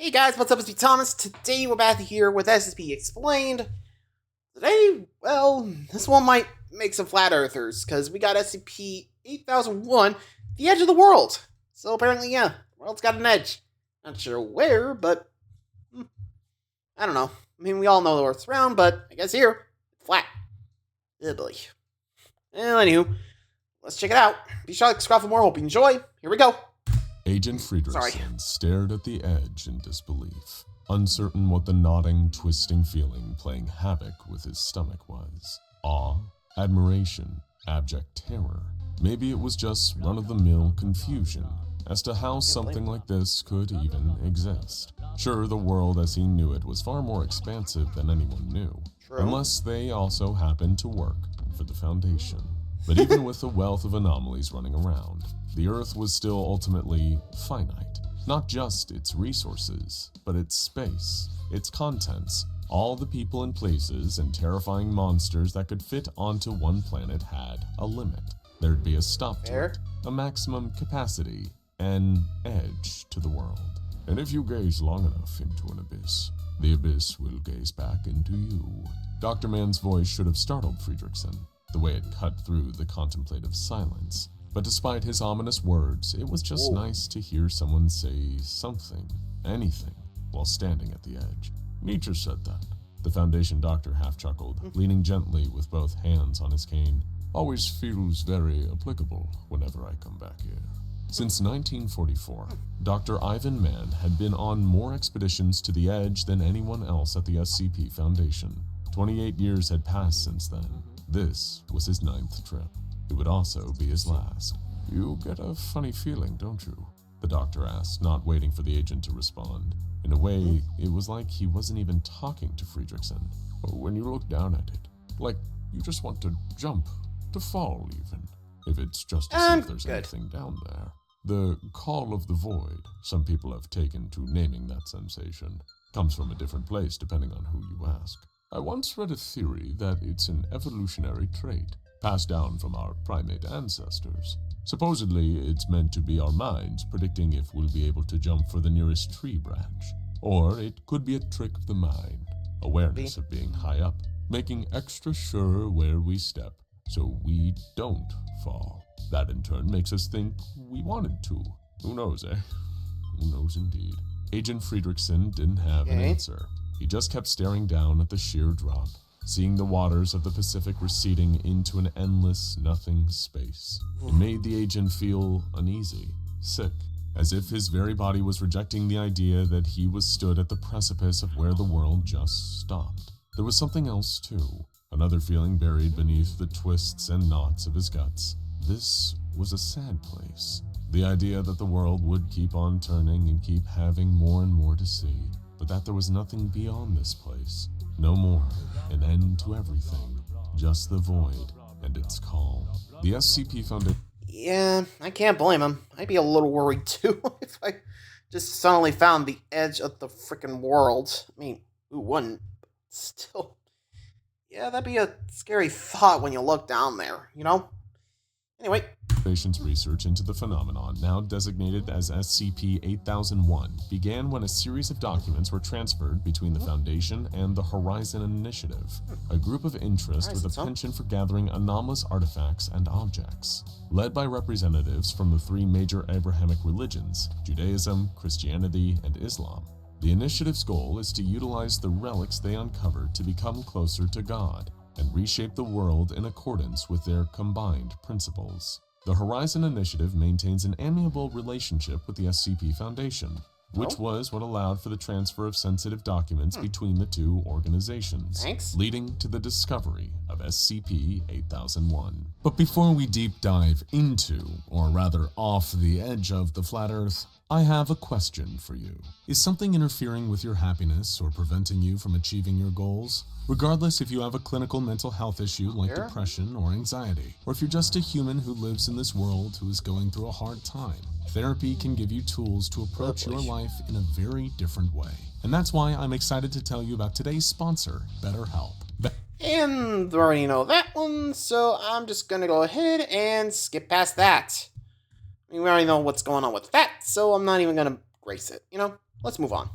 Hey guys, what's up? It's me, Thomas. Today we're back here with SCP Explained. Today, well, this one might make some flat earthers, because we got SCP-8001 The Edge of the World. So apparently, yeah, the world's got an edge. Not sure where, but I don't know. I mean, we all know the Earth's round, but I guess here, it's flat. Oh boy. Well, anywho, let's check it out. Be sure to subscribe for more. Hope you enjoy. Here we go. Agent Friedrichsen stared at the edge in disbelief, uncertain what the nodding, twisting feeling playing havoc with his stomach was. Awe, admiration, abject terror. Maybe it was just run-of-the-mill confusion as to how something like this could even exist. Sure, the world as he knew it was far more expansive than anyone knew, unless they also happened to work for the Foundation. But even with the wealth of anomalies running around, the Earth was still ultimately finite. Not just its resources, but its space, its contents. All the people and places and terrifying monsters that could fit onto one planet had a limit. There'd be a stop to it, a maximum capacity, an edge to the world. And if you gaze long enough into an abyss, the abyss will gaze back into you. Dr. Mann's voice should have startled Friedrichsen, the way it cut through the contemplative silence. But despite his ominous words, it was just nice to hear someone say something, anything, while standing at the edge. Nietzsche said that. The Foundation doctor half chuckled, leaning gently with both hands on his cane. Always feels very applicable whenever I come back here. Since 1944, Dr. Ivan Mann had been on more expeditions to the edge than anyone else at the SCP Foundation. 28 years had passed since then. This was his 9th trip. It would also be his last. You get a funny feeling, don't you? The doctor asked, not waiting for the agent to respond. In a way, it was like he wasn't even talking to Friedrichsen. When you look down at it, like you just want to jump, to fall even. If it's just to see if there's anything down there. The call of the void, some people have taken to naming that sensation, comes from a different place depending on who you ask. I once read a theory that it's an evolutionary trait, passed down from our primate ancestors. Supposedly, it's meant to be our minds predicting if we'll be able to jump for the nearest tree branch. Or it could be a trick of the mind, awareness of being high up, making extra sure where we step so we don't fall. That in turn makes us think we wanted to. Who knows, eh? Who knows indeed. Agent Friedrichsen didn't have an answer. He just kept staring down at the sheer drop, seeing the waters of the Pacific receding into an endless nothing space. It made the agent feel uneasy, sick, as if his very body was rejecting the idea that he was stood at the precipice of where the world just stopped. There was something else too, another feeling buried beneath the twists and knots of his guts. This was a sad place. The idea that the world would keep on turning and keep having more and more to see, but that there was nothing beyond this place. No more, an end to everything, just the void and its call. The SCP Foundation. Yeah, I can't blame him. I'd be a little worried too if I just suddenly found the edge of the frickin' world. I mean, who wouldn't? But still, yeah, that'd be a scary thought when you look down there, you know? Anyway. Foundation's research into the phenomenon, now designated as SCP-8001, began when a series of documents were transferred between the Foundation and the Horizon Initiative, a group of interest with a penchant for gathering anomalous artifacts and objects. Led by representatives from the 3 major Abrahamic religions, Judaism, Christianity, and Islam, the initiative's goal is to utilize the relics they uncovered to become closer to God and reshape the world in accordance with their combined principles. The Horizon Initiative maintains an amiable relationship with the SCP Foundation, which was what allowed for the transfer of sensitive documents between the 2 organizations, leading to the discovery of SCP-8001. But before we deep dive into, or rather off the edge of the flat Earth, I have a question for you. Is something interfering with your happiness or preventing you from achieving your goals? Regardless if you have a clinical mental health issue like depression or anxiety, or if you're just a human who lives in this world who is going through a hard time, therapy can give you tools to approach your life in a very different way. And that's why I'm excited to tell you about today's sponsor, BetterHelp. And we already know that one, so I'm just gonna go ahead and skip past that. I mean, we already know what's going on with that, so I'm not even gonna grace it, you know? Let's move on.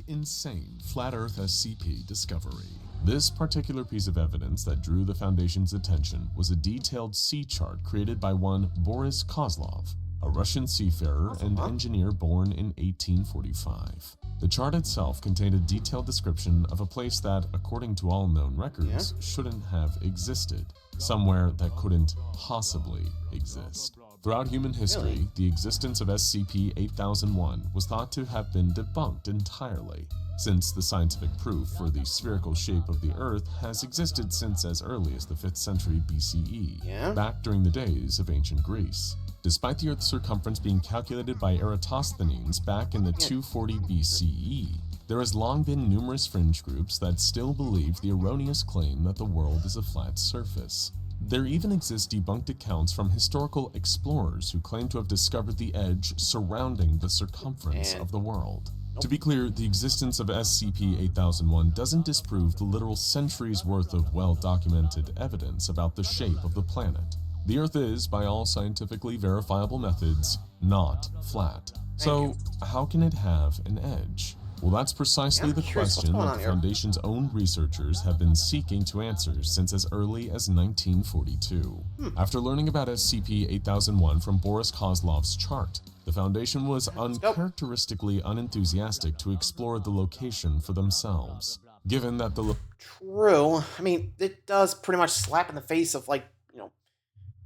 insane Flat Earth SCP discovery. This particular piece of evidence that drew the Foundation's attention was a detailed sea chart created by one Boris Kozlov, a Russian seafarer and engineer born in 1845. The chart itself contained a detailed description of a place that, according to all known records, shouldn't have existed, somewhere that couldn't possibly exist. Throughout human history, the existence of SCP-8001 was thought to have been debunked entirely, since the scientific proof for the spherical shape of the Earth has existed since as early as the 5th century BCE, back during the days of ancient Greece. Despite the Earth's circumference being calculated by Eratosthenes back in the 240 BCE, there has long been numerous fringe groups that still believe the erroneous claim that the world is a flat surface. There even exist debunked accounts from historical explorers who claim to have discovered the edge surrounding the circumference of the world. To be clear, the existence of SCP-8001 doesn't disprove the literal centuries worth of well-documented evidence about the shape of the planet. The Earth is, by all scientifically verifiable methods, not flat. So, how can it have an edge? Well, that's precisely the question that the Foundation's own researchers have been seeking to answer since as early as 1942. After learning about SCP-8001 from Boris Kozlov's chart, the Foundation was uncharacteristically unenthusiastic to explore the location for themselves, given that the True. I mean, it does pretty much slap in the face of, like,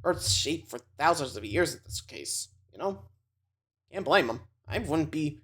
Earth's shape for thousands of years in this case, Can't blame them. I wouldn't be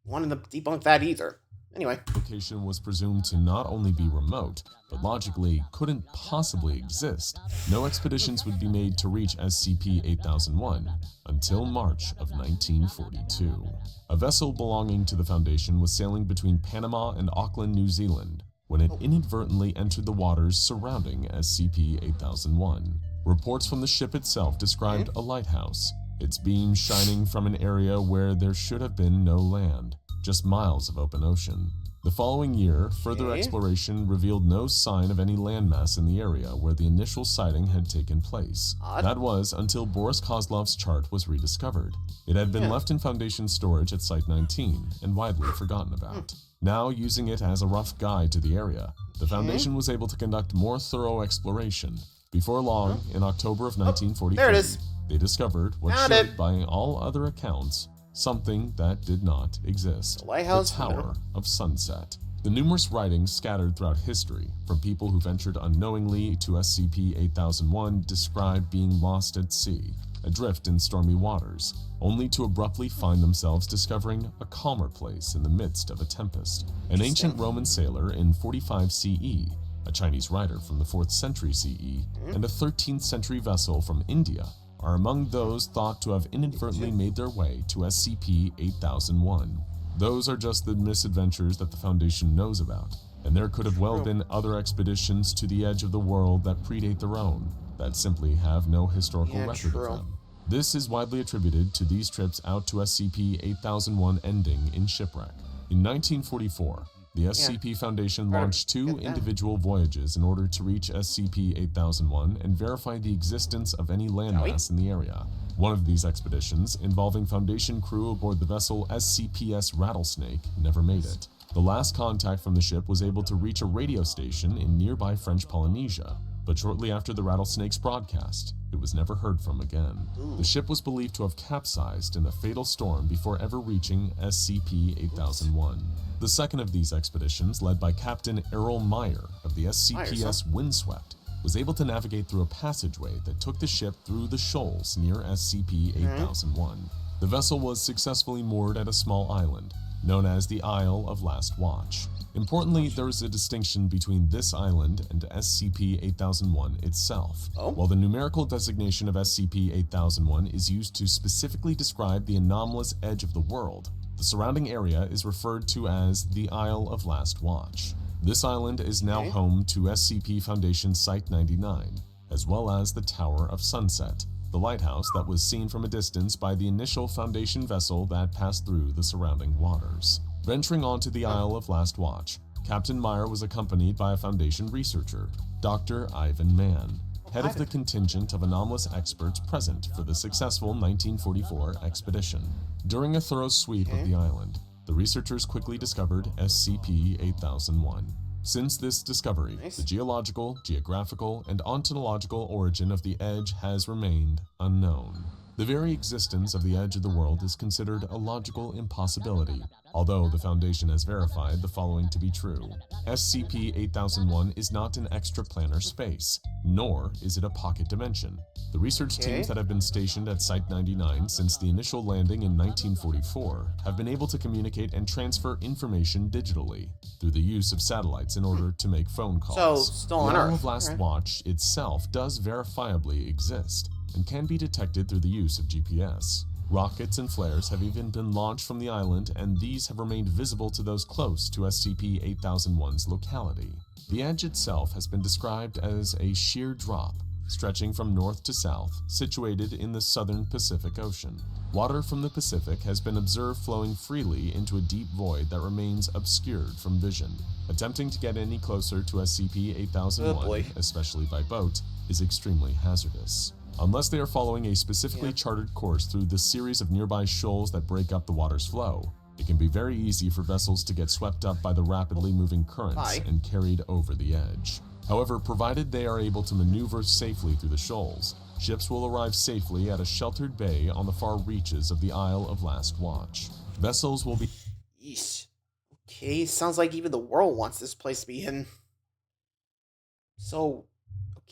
wanting to debunk that either. Anyway. Location was presumed to not only be remote, but logically couldn't possibly exist. No expeditions would be made to reach SCP-8001 until March of 1942. A vessel belonging to the Foundation was sailing between Panama and Auckland, New Zealand, when it inadvertently entered the waters surrounding SCP-8001. Reports from the ship itself described a lighthouse, its beams shining from an area where there should have been no land, just miles of open ocean. The following year, further exploration revealed no sign of any landmass in the area where the initial sighting had taken place. That was until Boris Kozlov's chart was rediscovered. It had been left in Foundation storage at Site 19 and widely forgotten about. Now, using it as a rough guide to the area, the Foundation was able to conduct more thorough exploration. Before long, in October of 1943, they discovered what should, by all other accounts, something that did not exist: the Tower of Sunset. The numerous writings scattered throughout history from people who ventured unknowingly to SCP-8001 describe being lost at sea, adrift in stormy waters, only to abruptly find themselves discovering a calmer place in the midst of a tempest. An ancient Roman sailor in 45 CE, a Chinese writer from the 4th century CE, and a 13th century vessel from India are among those thought to have inadvertently made their way to SCP-8001. Those are just the misadventures that the Foundation knows about, and there could have well been other expeditions to the edge of the world that predate their own, that simply have no historical record of them. This is widely attributed to these trips out to SCP-8001 ending in shipwreck. In 1944, the SCP Foundation launched 2 individual voyages in order to reach SCP-8001 and verify the existence of any landmass in the area. One of these expeditions, involving Foundation crew aboard the vessel SCPS Rattlesnake, never made it. The last contact from the ship was able to reach a radio station in nearby French Polynesia, but shortly after the Rattlesnake's broadcast, it was never heard from again. The ship was believed to have capsized in a fatal storm before ever reaching SCP-8001. The second of these expeditions, led by Captain Errol Meyer of the SCPS Windswept, was able to navigate through a passageway that took the ship through the shoals near SCP-8001. The vessel was successfully moored at a small island, known as the Isle of Last Watch. Importantly, there is a distinction between this island and SCP-8001 itself. While the numerical designation of SCP-8001 is used to specifically describe the anomalous edge of the world, the surrounding area is referred to as the Isle of Last Watch. This island is now home to SCP Foundation Site-99, as well as the Tower of Sunset, the lighthouse that was seen from a distance by the initial Foundation vessel that passed through the surrounding waters. Venturing onto the Isle of Last Watch, Captain Meyer was accompanied by a Foundation researcher, Dr. Ivan Mann, head of the contingent of anomalous experts present for the successful 1944 expedition. During a thorough sweep of the island, the researchers quickly discovered SCP-8001. Since this discovery, the geological, geographical, and ontological origin of the Edge has remained unknown. The very existence of the Edge of the world is considered a logical impossibility, although the Foundation has verified the following to be true. SCP-8001 is not an extraplanar space, nor is it a pocket dimension. The research teams that have been stationed at Site-99 since the initial landing in 1944 have been able to communicate and transfer information digitally through the use of satellites in order to make phone calls. So, still on the Earth. Isle of Last Watch itself does verifiably exist and can be detected through the use of GPS. Rockets and flares have even been launched from the island, and these have remained visible to those close to SCP-8001's locality. The Edge itself has been described as a sheer drop, stretching from north to south, situated in the southern Pacific Ocean. Water from the Pacific has been observed flowing freely into a deep void that remains obscured from vision. Attempting to get any closer to SCP-8001, especially by boat, is extremely hazardous. Unless they are following a specifically charted course through the series of nearby shoals that break up the water's flow, it can be very easy for vessels to get swept up by the rapidly moving currents and carried over the Edge. However, provided they are able to maneuver safely through the shoals, ships will arrive safely at a sheltered bay on the far reaches of the Isle of Last Watch. Vessels will be... Yeesh. Okay, sounds like even the world wants this place to be hidden. So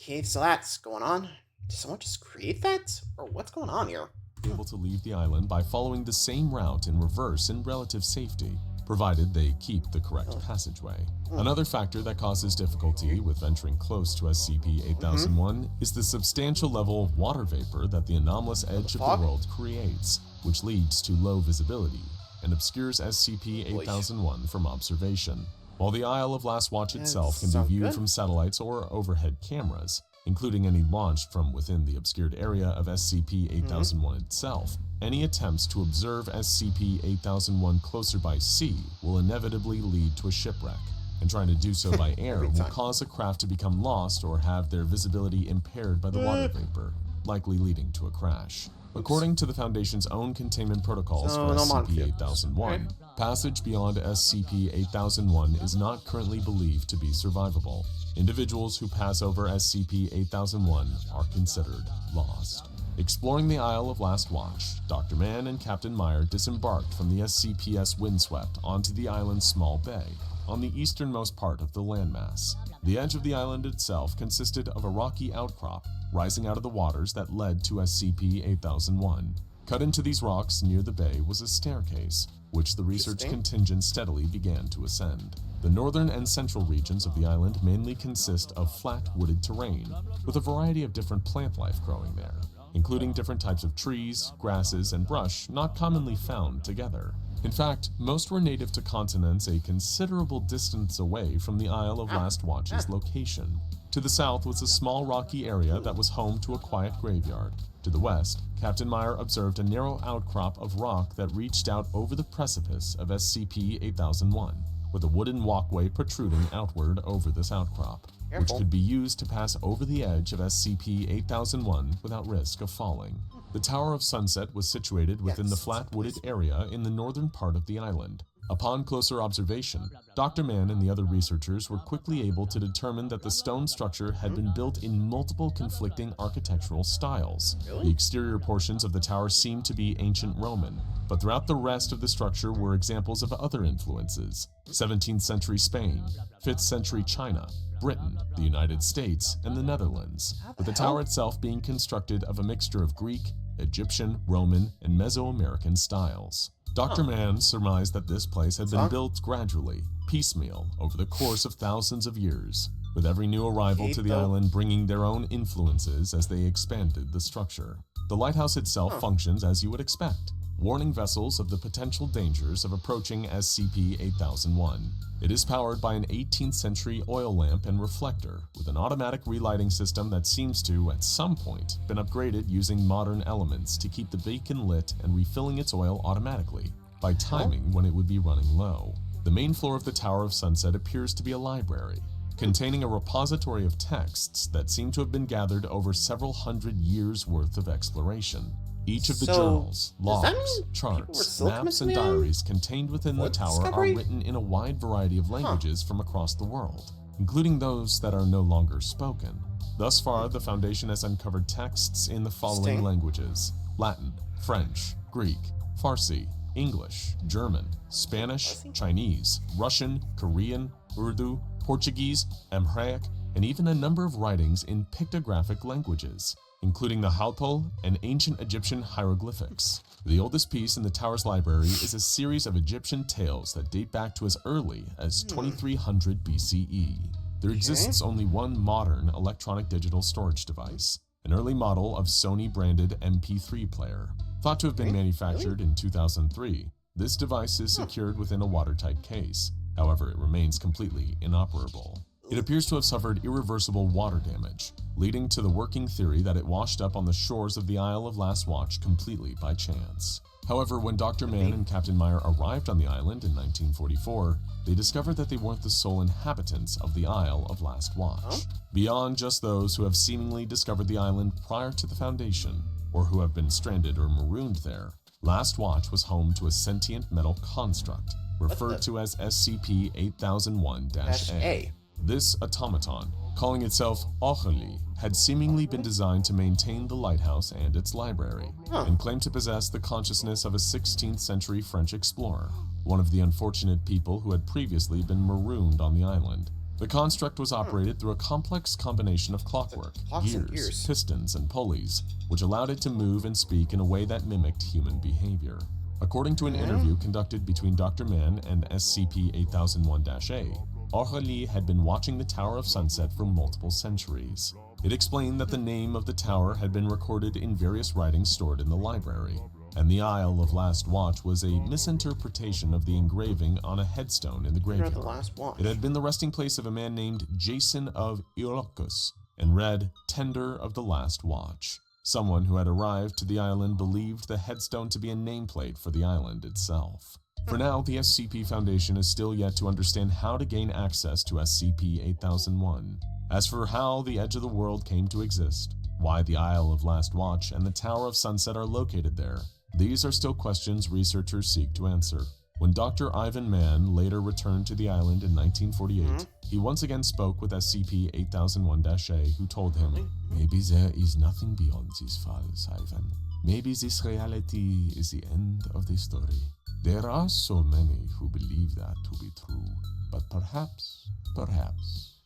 that's going on. Did someone just create that? Or what's going on here? Able to leave the island by following the same route in reverse in relative safety, provided they keep the correct passageway. Another factor that causes difficulty with venturing close to SCP-8001 is the substantial level of water vapor that the anomalous edge of the world creates, which leads to low visibility and obscures SCP-8001 from observation. While the Isle of Last Watch itself can be viewed from satellites or overhead cameras, including any launched from within the obscured area of SCP-8001 itself, any attempts to observe SCP-8001 closer by sea will inevitably lead to a shipwreck, and trying to do so by air will cause a craft to become lost or have their visibility impaired by the water vapor, likely leading to a crash. According to the Foundation's own containment protocols for SCP-8001, passage beyond SCP-8001 is not currently believed to be survivable. Individuals who pass over SCP-8001 are considered lost. Exploring the Isle of Last Watch, Dr. Mann and Captain Meyer disembarked from the SCPS Windswept onto the island's small bay, on the easternmost part of the landmass. The edge of the island itself consisted of a rocky outcrop rising out of the waters that led to SCP-8001. Cut into these rocks near the bay was a staircase, which the research contingent steadily began to ascend. The northern and central regions of the island mainly consist of flat wooded terrain, with a variety of different plant life growing there, including different types of trees, grasses, and brush not commonly found together. In fact, most were native to continents a considerable distance away from the Isle of Last Watch's location. To the south was a small rocky area that was home to a quiet graveyard. To the west, Captain Meyer observed a narrow outcrop of rock that reached out over the precipice of SCP-8001, with a wooden walkway protruding outward over this outcrop, which could be used to pass over the edge of SCP-8001 without risk of falling. The Tower of Sunset was situated within the flat wooded area in the northern part of the island. Upon closer observation, Dr. Mann and the other researchers were quickly able to determine that the stone structure had been built in multiple conflicting architectural styles. The exterior portions of the tower seemed to be ancient Roman, but throughout the rest of the structure were examples of other influences: 17th century Spain, 5th century China, Britain, the United States, and the Netherlands, with the tower itself being constructed of a mixture of Greek, Egyptian, Roman, and Mesoamerican styles. Dr. Mann surmised that this place had been built gradually, piecemeal, over the course of thousands of years, with every new arrival to the island bringing their own influences as they expanded the structure. The lighthouse itself functions as you would expect, warning vessels of the potential dangers of approaching SCP-8001. It is powered by an 18th century oil lamp and reflector, with an automatic relighting system that seems to, at some point, been upgraded using modern elements to keep the beacon lit and refilling its oil automatically, by timing when it would be running low. The main floor of the Tower of Sunset appears to be a library, containing a repository of texts that seem to have been gathered over several hundred years' worth of exploration. Each of the So, journals, does that logs, mean people were charts, still maps, and committing the diaries contained within the What tower discovery? are written in a wide variety of languages from across the world, including those that are no longer spoken. Thus far, the Foundation has uncovered texts in the following Interesting. languages: Latin, French, Greek, Farsi, English, German, Spanish, Farsi? Chinese, Russian, Korean, Urdu, Portuguese, Amharic, and even a number of writings in pictographic languages, including the Hautol and ancient Egyptian hieroglyphics. The oldest piece in the tower's library is a series of Egyptian tales that date back to as early as 2300 BCE. There exists only one modern electronic digital storage device, an early model of Sony-branded MP3 player. Thought to have been manufactured in 2003, this device is secured within a watertight case. However, it remains completely inoperable. It appears to have suffered irreversible water damage, leading to the working theory that it washed up on the shores of the Isle of Last Watch completely by chance. However, when Dr. Mann and Captain Meyer arrived on the island in 1944, they discovered that they weren't the sole inhabitants of the Isle of Last Watch. Beyond just those who have seemingly discovered the island prior to the Foundation, or who have been stranded or marooned there, Last Watch was home to a sentient metal construct, referred to as SCP-8001-A. This automaton, calling itself Ocheli, had seemingly been designed to maintain the lighthouse and its library, and claimed to possess the consciousness of a 16th century French explorer, one of the unfortunate people who had previously been marooned on the island. The construct was operated through a complex combination of clockwork, gears, pistons, and pulleys, which allowed it to move and speak in a way that mimicked human behavior. According to an interview conducted between Dr. Mann and SCP-8001-A, Ocheli had been watching the Tower of Sunset for multiple centuries. It explained that the name of the tower had been recorded in various writings stored in the library, and the Isle of Last Watch was a misinterpretation of the engraving on a headstone in the graveyard. It had been the resting place of a man named Jason of Iolcus, and read Tender of the Last Watch. Someone who had arrived to the island believed the headstone to be a nameplate for the island itself. For now, the SCP Foundation is still yet to understand how to gain access to SCP-8001. As for how the Edge of the World came to exist, why the Isle of Last Watch and the Tower of Sunset are located there, these are still questions researchers seek to answer. When Dr. Ivan Mann later returned to the island in 1948, he once again spoke with SCP-8001-A, who told him, "Maybe there is nothing beyond these falls, Ivan. Maybe this reality is the end of the story. There are so many who believe that to be true, but perhaps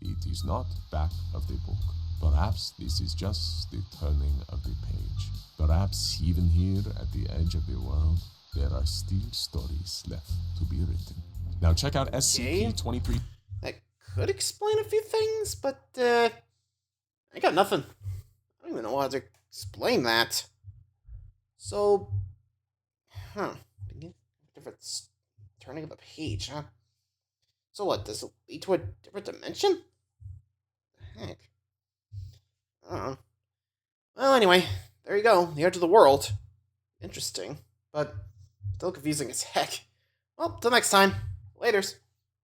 it is not back of the book. Perhaps this is just the turning of the page. Perhaps even here at the edge of the world, there are still stories left to be written." Now check out SCP-23. That could explain a few things, but I got nothing. I don't even know how to explain that. So, if it's turning of the page, huh? So what, does it lead to a different dimension? The heck? I don't know. Well, anyway, there you go. The Edge of the World. Interesting, but still confusing as heck. Well, till next time. Laters.